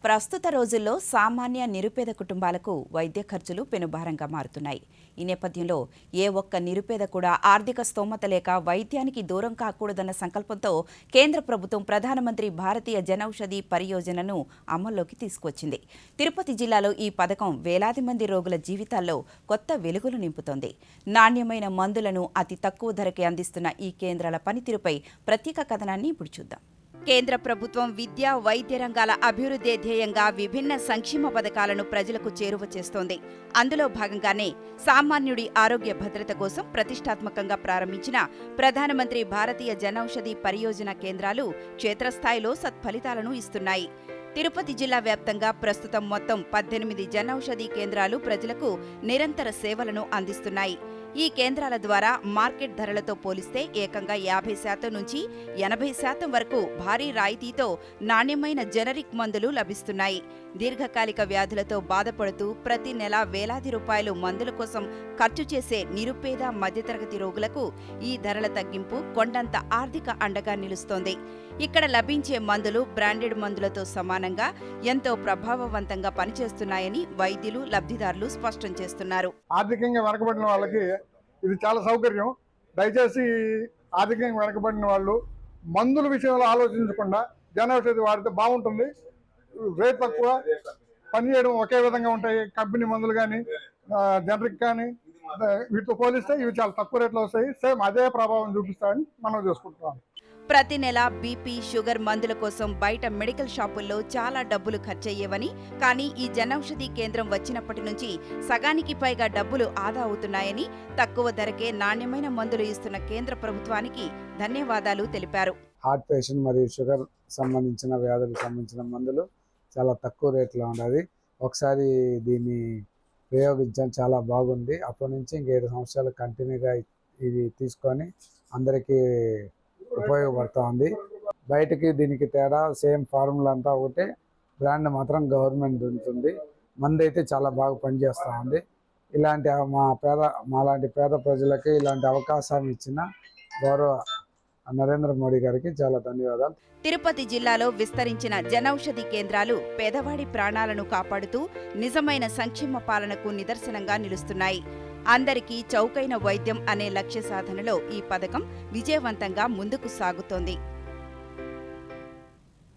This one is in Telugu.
ప్రస్తుత రోజుల్లో సామాన్య నిరుపేద కుటుంబాలకు వైద్య ఖర్చులు పెనుభారంగా మారుతున్నాయి. ఈ నేపథ్యంలో ఏ ఒక్క నిరుపేద కూడా ఆర్థిక స్తోమత లేక వైద్యానికి దూరం కాకూడదన్న సంకల్పంతో కేంద్ర ప్రభుత్వం ప్రధానమంత్రి భారతీయ జనౌషధి పరియోజనను అమల్లోకి తీసుకొచ్చింది. తిరుపతి జిల్లాలో ఈ పథకం వేలాది మంది రోగుల జీవితాల్లో కొత్త వెలుగులు నింపుతోంది. నాణ్యమైన మందులను అతి తక్కువ ధరకే అందిస్తున్న ఈ కేంద్రాల పనితీరుపై ప్రత్యేక కథనాన్ని ఇప్పుడు చూద్దాం. కేంద్ర ప్రభుత్వం విద్య, వైద్య రంగాల అభివృద్ధి ధ్యేయంగా విభిన్న సంక్షేమ పథకాలను ప్రజలకు చేరువ చేస్తోంది. అందులో భాగంగానే సామాన్యుడి ఆరోగ్య భద్రత కోసం ప్రతిష్టాత్మకంగా ప్రారంభించిన ప్రధానమంత్రి భారతీయ జనౌషధి పరియోజన కేంద్రాలు క్షేత్రస్థాయిలో సత్ఫలితాలను ఇస్తున్నాయి. తిరుపతి జిల్లా వ్యాప్తంగా ప్రస్తుతం మొత్తం 18 జనౌషధి కేంద్రాలు ప్రజలకు నిరంతర సేవలను అందిస్తున్నాయి. ఈ కేంద్రాల ద్వారా మార్కెట్ ధరలతో పోలిస్తే ఏకంగా 50% నుంచి 80% వరకు భారీ రాయితీతో నాణ్యమైన జనరిక్ మందులు లభిస్తున్నాయి. దీర్ఘకాలిక వ్యాధులతో బాధపడుతూ ప్రతి నెల వేలాది రూపాయలు మందుల కోసం ఖర్చు చేసే నిరుపేద మధ్యతరగతి రోగులకు ఈ ధరల తగ్గింపు కొండంత ఆర్థిక అండగా నిలుస్తోంది. ఇక్కడ లభించే మందులు బ్రాండెడ్ మందులతో సమానంగా ఎంతో ప్రభావవంతంగా పనిచేస్తున్నాయని వైద్యులు, లబ్ధిదారులు స్పష్టం చేస్తున్నారు. ఆర్థికంగా వెనకబడిన వాళ్ళకి ఇది చాలా సౌకర్యం. దయచేసి ఆర్థికంగా వెనకబడిన వాళ్ళు మందుల విషయంలో ఆలోచించకుండా జనౌషధి వాడితే బాగుంటుంది. రేట్ తక్కువ, పనిచేయడం ఒకే విధంగా ఉంటాయి. కంపెనీ మందులు కానీ జనరిక్ కానీ వీటితో పోలిస్తే ఇవి చాలా తక్కువ రేట్లో వస్తాయి. సేమ్ అదే ప్రభావం చూపిస్తాయని మనం చూసుకుంటున్నాం. ప్రతి నెల బీపీ, షుగర్ మందుల కోసం బయట మెడికల్ షాపుల్లో చాలా డబ్బులు ఖర్చయ్యేవని, కానీ ఈ జనౌషధి కేంద్రం వచ్చినప్పటి నుంచి సగానికి పైగా డబ్బులు ఆదా అవుతున్నాయని, తక్కువ ధరకే నాణ్యమైన మందులు ఇస్తున్న కేంద్ర ప్రభుత్వానికి ధన్యవాదాలు తెలిపారు. హార్ట్ పేషెంట్ మరియు షుగర్ సంబంధించిన వ్యాధులకు సంబంధించిన మందులు చాలా తక్కువ రేట్లో ఉన్నది. ఒకసారి దీన్ని ప్రయోగించడం చాలా బాగుంది. అప్పటి నుంచి ఇంక 7 సంవత్సరాలు కంటిన్యూగా ఇది తీసుకొని అందరికీ ఉపయోగపడుతూ ఉంది. బయటకి దీనికి తేడా సేమ్ ఫార్ములా అంతా ఒకటే, బ్రాండ్ మాత్రం గవర్నమెంట్ ఉంటుంది. మందు అయితే చాలా బాగా పనిచేస్తూ ఉంది. ఇలాంటి మాలాంటి పేద ప్రజలకి ఇలాంటి అవకాశాన్ని ఇచ్చిన గౌరవ నరేంద్ర మోడీ గారికి చాలా ధన్యవాదాలు. తిరుపతి జిల్లాలో విస్తరించిన జనౌషధి కేంద్రాలు పేదవాడి ప్రాణాలను కాపాడుతూ నిజమైన సంక్షేమ పాలనకు నిదర్శనంగా నిలుస్తున్నాయి. అందరికీ చౌకైన వైద్యం అనే లక్ష్య సాధనలో ఈ పథకం విజయవంతంగా ముందుకు సాగుతోంది.